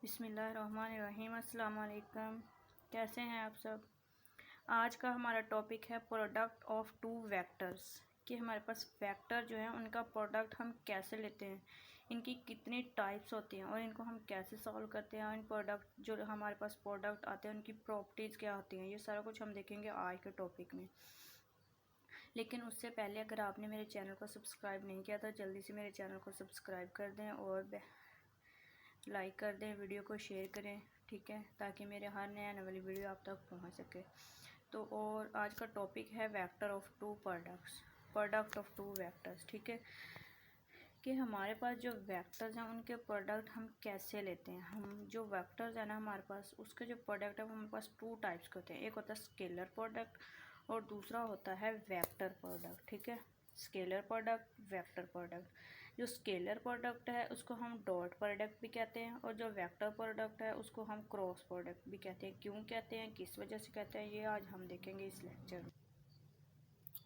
बिस्मिल्लाहिर्रहमानिर्रहीम। अस्सलाम वालेकुम। कैसे हैं आप सब। आज का हमारा टॉपिक है प्रोडक्ट ऑफ टू वेक्टर्स, कि हमारे पास वेक्टर जो है उनका प्रोडक्ट हम कैसे लेते हैं, इनकी कितनी टाइप्स होती हैं और इनको हम कैसे सॉल्व करते हैं। इन प्रोडक्ट जो हमारे पास प्रोडक्ट आते हैं उनकी प्रॉपर्टीज़ क्या होती हैं, ये सारा कुछ हम देखेंगे आज के टॉपिक में। लेकिन उससे पहले अगर आपने मेरे चैनल को सब्सक्राइब नहीं किया तो जल्दी से मेरे चैनल को सब्सक्राइब कर दें और लाइक कर दें, वीडियो को शेयर करें, ठीक है, ताकि मेरे हर नए आने वाली वीडियो आप तक पहुंच सके। तो और आज का टॉपिक है vector of two products, product of two vectors, ठीक है, कि हमारे पास जो वेक्टर्स हैं उनके प्रोडक्ट हम कैसे लेते हैं। हम जो वेक्टर्स है ना हमारे पास, उसके जो प्रोडक्ट है वो हमारे पास टू टाइप्स के होते हैं। एक होता है स्केलर प्रोडक्ट और दूसरा होता है वेक्टर प्रोडक्ट, ठीक है। Scalar product, vector product. जो स्केलर प्रोडक्ट है उसको हम डॉट प्रोडक्ट भी कहते हैं और जो वेक्टर प्रोडक्ट है उसको हम क्रॉस प्रोडक्ट भी कहते हैं। क्यों कहते हैं, किस वजह से कहते हैं, ये आज हम देखेंगे इस लेक्चर में।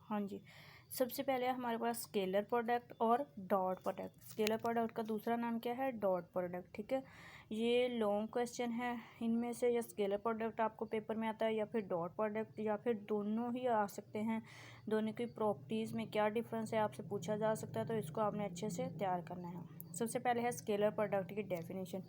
हाँ जी, सबसे पहले हमारे पास स्केलर प्रोडक्ट और डॉट प्रोडक्ट। स्केलर प्रोडक्ट का दूसरा नाम क्या है, डॉट प्रोडक्ट, ठीक है। ये लॉन्ग क्वेश्चन है, इनमें से या स्केलर प्रोडक्ट आपको पेपर में आता है या फिर डॉट प्रोडक्ट, या फिर दोनों ही आ सकते हैं। दोनों की प्रॉपर्टीज़ में क्या डिफरेंस है आपसे पूछा जा सकता है, तो इसको आपने अच्छे से तैयार करना है। सबसे पहले है स्केलर प्रोडक्ट की definition.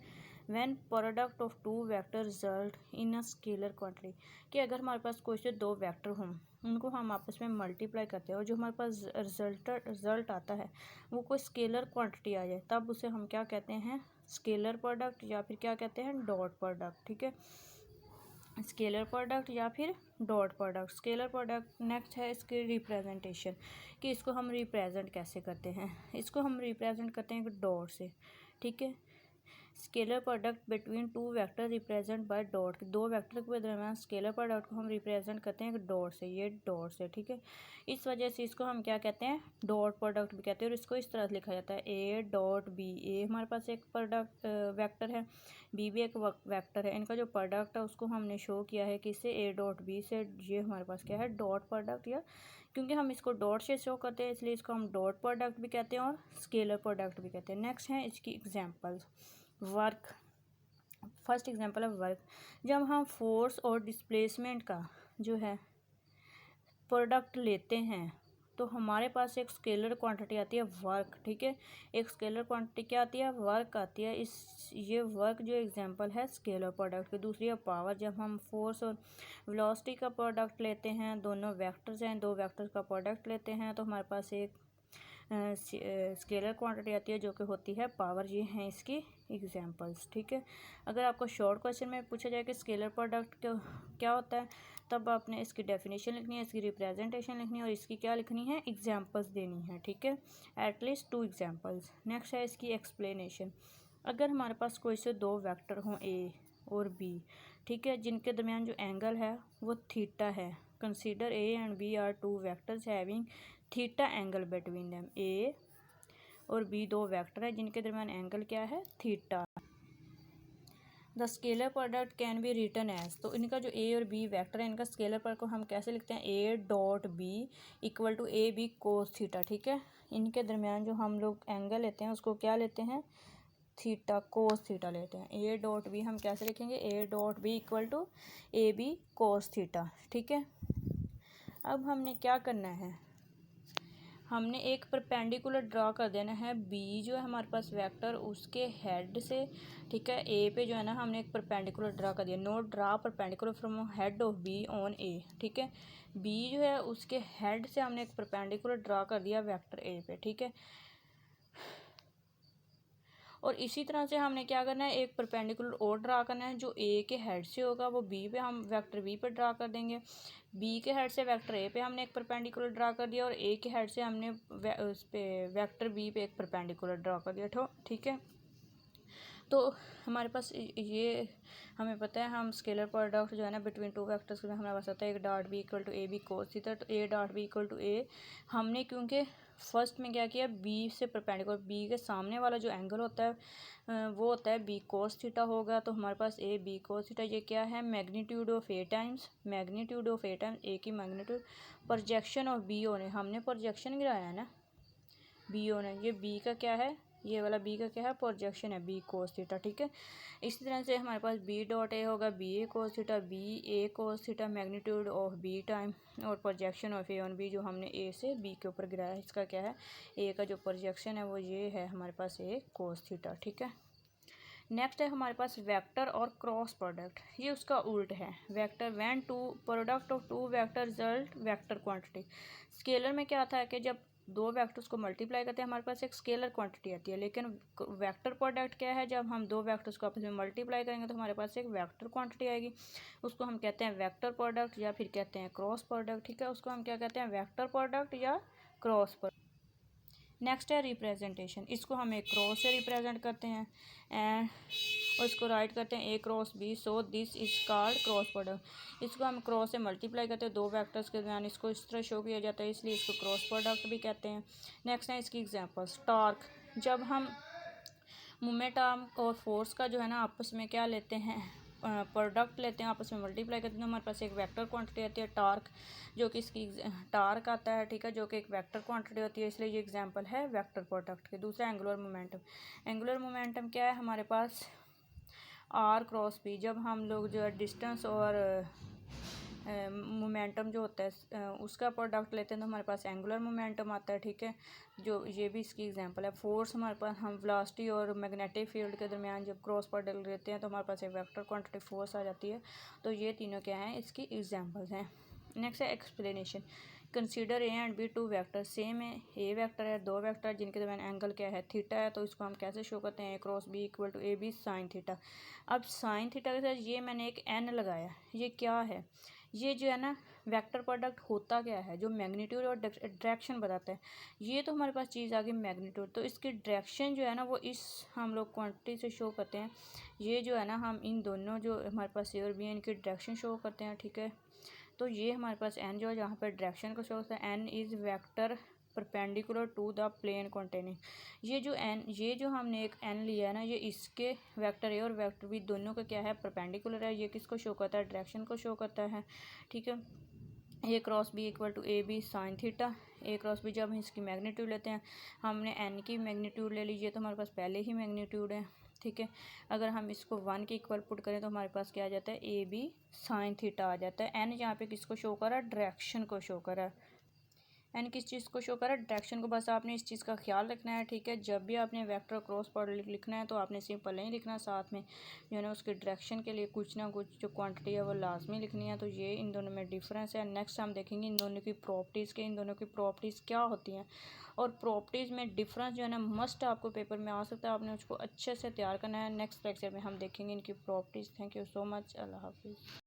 When product of two vector result in a scalar quantity, कि अगर हमारे पास कोई से दो वेक्टर हों, उनको हम आपस में मल्टीप्लाई करते हैं और जो हमारे पास रिजल्ट आता है वो कोई स्केलर क्वांटिटी आ जाए, तब उसे हम क्या कहते हैं, स्केलर प्रोडक्ट या फिर क्या कहते हैं, डॉट प्रोडक्ट, ठीक है। स्केलर प्रोडक्ट या फिर dot product. Scalar product next है इसकी रिप्रेजेंटेशन, कि इसको हम रिप्रेजेंट कैसे करते हैं। इसको हम रिप्रेजेंट करते हैं डॉट से, ठीक है। Scalar product between two vector represent by dot. दो वेक्टर के दरमियान स्केलर प्रोडक्ट को हम रिप्रेजेंट करते हैं डॉट से, ये डॉट से, ठीक है। इस वजह से इसको हम क्या कहते हैं, डॉट प्रोडक्ट भी कहते हैं। और इसको इस तरह से लिखा जाता है ए डॉट बी। ए हमारे पास एक प्रोडक्ट वेक्टर है, बी भी एक वेक्टर है। इनका जो प्रोडक्ट है उसको हमने शो किया है कि इससे ए डॉट बी से, ये हमारे पास क्या है, डॉट प्रोडक्ट। या क्योंकि हम इसको डॉट से शो करते हैं इसलिए इसको हम डॉट प्रोडक्ट भी कहते हैं और स्केलर प्रोडक्ट भी कहते हैं। नेक्स्ट है इसकी एग्जांपल्स। वर्क, फर्स्ट एग्जांपल है वर्क। जब हम फोर्स और डिस्प्लेसमेंट का जो है प्रोडक्ट लेते हैं तो हमारे पास एक स्केलर क्वांटिटी आती है वर्क, ठीक है। एक स्केलर क्वांटिटी क्या आती है, वर्क आती है। ये वर्क जो एग्जांपल है स्केलर प्रोडक्ट की। दूसरी है पावर। जब हम फोर्स और वेलोसिटी का प्रोडक्ट लेते हैं, दोनों वेक्टर्स हैं, दो वेक्टर्स का प्रोडक्ट लेते हैं, तो हमारे पास एक स्केलर क्वांटिटी आती है जो कि होती है पावर। ये हैं इसकी एग्जांपल्स, ठीक है। अगर आपको शॉर्ट क्वेश्चन में पूछा जाए कि स्केलर प्रोडक्ट क्या होता है, तब आपने इसकी डेफिनेशन लिखनी है, इसकी रिप्रेजेंटेशन लिखनी है और इसकी क्या लिखनी है, एग्जांपल्स देनी है, ठीक है, एटलीस्ट 2 एग्जांपल्स। नेक्स्ट है इसकी एक्सप्लेनेशन। अगर हमारे पास कोई से दो वेक्टर हों ए और बी, ठीक है, जिनके दरमियान जो एंगल है वो थीटा है। Consider A and B are two vectors having theta angle between them. A और बी दो वेक्टर है जिनके दरमियान एंगल क्या है, theta. The scalar product can be written as, तो इनका जो ए और बी वेक्टर है इनका स्केलर प्रोडक्ट को हम कैसे लिखते हैं, A dot B equal to A B cos theta, ठीक है। इनके दरमियान जो हम लोग एंगल लेते हैं उसको क्या लेते हैं, थीटा, कोस थीटा लेते हैं। ए डॉट बी हम कैसे लिखेंगे, A dot B equal to A B cos theta, ठीक है। अब हमने क्या करना है, हमने एक परपेंडिकुलर ड्रा कर देना है। बी जो है हमारे पास वेक्टर, उसके हेड से, ठीक है, ए पे जो है ना हमने एक परपेंडिकुलर ड्रा कर दिया। Note draw perpendicular from head of B on A, ठीक है। बी जो है उसके हेड से हमने एक परपेंडिकुलर ड्रा कर दिया वेक्टर ए पे, ठीक है। और इसी तरह से हमने क्या करना है, एक परपेंडिकुलर और ड्रा करना है जो ए के हेड से होगा, वो बी पे हम वेक्टर बी पे ड्रा कर देंगे। बी के हेड से वेक्टर ए पे हमने एक परपेंडिकुलर ड्रा कर दिया और ए के हेड से हमने उस पे वेक्टर बी पे एक परपेंडिकुलर ड्रा कर दिया, ठीक है। तो हमारे पास ये हमें पता है, हम स्केलर प्रोडक्ट जो है ना बिटवीन टू वेक्टर्स में हमारे पास आता है एक dot B equal to A B cos theta. तो A dot B equal to A, हमने क्योंकि फर्स्ट में क्या किया, बी से परपेंडिकुलर, बी के सामने वाला जो एंगल होता है वो होता है बी कोस थीटा होगा। तो हमारे पास ए बी कोस थीटा, ये क्या है, magnitude of A times, magnitude of A times A की मैग्नीट्यूड, प्रोजेक्शन ऑफ बी ओ ने, हमने प्रोजेक्शन गिराया है ना बी ओ ने, ये बी का क्या है, ये वाला बी का क्या है, प्रोजेक्शन है, बी कोस थीटा, ठीक है। इसी तरह से हमारे पास बी डॉट ए होगा B A cos theta, B A cos theta, magnitude of B time, और projection of A on B जो हमने ए से बी के ऊपर गिराया है, इसका क्या है, ए का जो प्रोजेक्शन है वो ये है हमारे पास ए कोस थीटा, ठीक है। नेक्स्ट है हमारे पास वेक्टर और क्रॉस प्रोडक्ट, ये उसका उल्ट है। Vector when two product of two vector result vector quantity. Scalar में क्या आता है कि जब दो वेक्टर्स को मल्टीप्लाई करते हैं हमारे पास एक स्केलर क्वांटिटी आती है, लेकिन वेक्टर प्रोडक्ट क्या है, जब हम दो वेक्टर्स को आपस में मल्टीप्लाई करेंगे तो हमारे पास एक वेक्टर क्वांटिटी आएगी, उसको हम कहते हैं वेक्टर प्रोडक्ट या फिर कहते हैं क्रॉस प्रोडक्ट, ठीक है। उसको हम क्या कहते हैं, वेक्टर प्रोडक्ट या क्रॉस प्रोडक्ट। नेक्स्ट है रिप्रेजेंटेशन, इसको हम एक क्रॉस से रिप्रेजेंट करते हैं एंड और इसको राइट करते हैं A cross B, so this is called cross product. इसको हम क्रॉस से मल्टीप्लाई करते हैं दो वेक्टर्स के दरमियान, इसको इस तरह शो किया जाता है, इसलिए इसको क्रॉस प्रोडक्ट भी कहते हैं। नेक्स्ट है इसकी एग्जांपल्स, टॉर्क, जब हम मोमेंट आर्म और फोर्स का जो है ना आपस में क्या लेते हैं, प्रोडक्ट लेते हैं, आपस में मल्टीप्लाई करते हैं, तो हमारे पास एक वेक्टर क्वांटिटी आती है टार्क, जो कि इसकी टार्क आता है, ठीक है, जो कि एक वेक्टर क्वांटिटी होती है, इसलिए ये एग्जांपल है वेक्टर प्रोडक्ट के। दूसरा एंगुलर मोमेंटम, एंगुलर मोमेंटम क्या है हमारे पास, आर क्रॉस पी, जब हम लोग जो है डिस्टेंस और मोमेंटम जो होता है उसका प्रोडक्ट लेते हैं तो हमारे पास एंगुलर मोमेंटम आता है, ठीक है, जो ये भी इसकी एग्जांपल है। फोर्स हमारे पास, हम वेलोसिटी और मैग्नेटिक फील्ड के दरमियान जब क्रॉस प्रोडक्ट लेते हैं तो हमारे पास एक वेक्टर क्वांटिटी फोर्स आ जाती है। तो ये तीनों क्या हैं, इसकी एग्जांपल्स हैं। नेक्स्ट है explanation, consider A and B two vector, same है, ए वेक्टर है, दो वेक्टर जिनके दरमियान एंगल क्या है, थीटा है, तो इसको हम कैसे शो करते हैं, A cross B equal to A B sine theta. अब साइन थीटा के साथ ये मैंने एक एन लगाया, ये क्या है, ये जो है ना वेक्टर प्रोडक्ट होता क्या है, जो मैग्नीट्यूड और डायरेक्शन बताता है, ये तो हमारे पास चीज़ आ गई मैग्नीट्यूड, तो इसकी डायरेक्शन जो है ना वो इस हम लोग क्वांटिटी से शो करते हैं। ये जो है ना हम इन दोनों जो हमारे पास ए और बी है इनकी डायरेक्शन शो करते हैं, ठीक है। तो ये हमारे पास एन जो है जहाँ पर डायरेक्शन को शो होता है, N is vector perpendicular to the plane containing. ये जो हमने एक एन लिया है ना, ये इसके वेक्टर ए और वेक्टर बी दोनों का क्या है, परपेंडिकुलर है, ये किसको शो करता है, डायरेक्शन को शो करता है, ठीक है। A cross B equal to A B sine theta, A cross B जब हम इसकी मैग्नीट्यूड लेते हैं, हमने एन की मैग्नीट्यूड ले लीजिए तो हमारे पास पहले ही मैग्नीट्यूड है, ठीक है। अगर हम इसको 1 के इक्वल पुट करें तो हमारे पास क्या आ जाता है, ए बी साइन थीटा आ जाता है। एन यहाँ पे किसको शो कर रहा है, डायरेक्शन को शो कर रहा है, एन किस चीज़ को शो कर रहा है, डायरेक्शन को। बस आपने इस चीज़ का ख्याल रखना है, ठीक है। जब भी आपने वेक्टर क्रॉस प्रोडक्ट लिखना है तो आपने सिंपल नहीं लिखना, साथ में जो है ना उसके डायरेक्शन के लिए कुछ ना कुछ जो क्वांटिटी है वो लाजमी लिखनी है। तो ये इन दोनों में डिफरेंस है। नेक्स्ट हम देखेंगे इन दोनों की प्रॉपर्टीज़ के, इन दोनों की प्रॉपर्टीज़ क्या होती हैं, और प्रॉपर्टीज़ में डिफरेंस जो है ना मस्ट आपको पेपर में आ सकता है, आपने उसको अच्छे से तैयार करना है। नेक्स्ट लेक्चर में हम देखेंगे इनकी properties. Thank you so much, अल्लाह हाफिज़।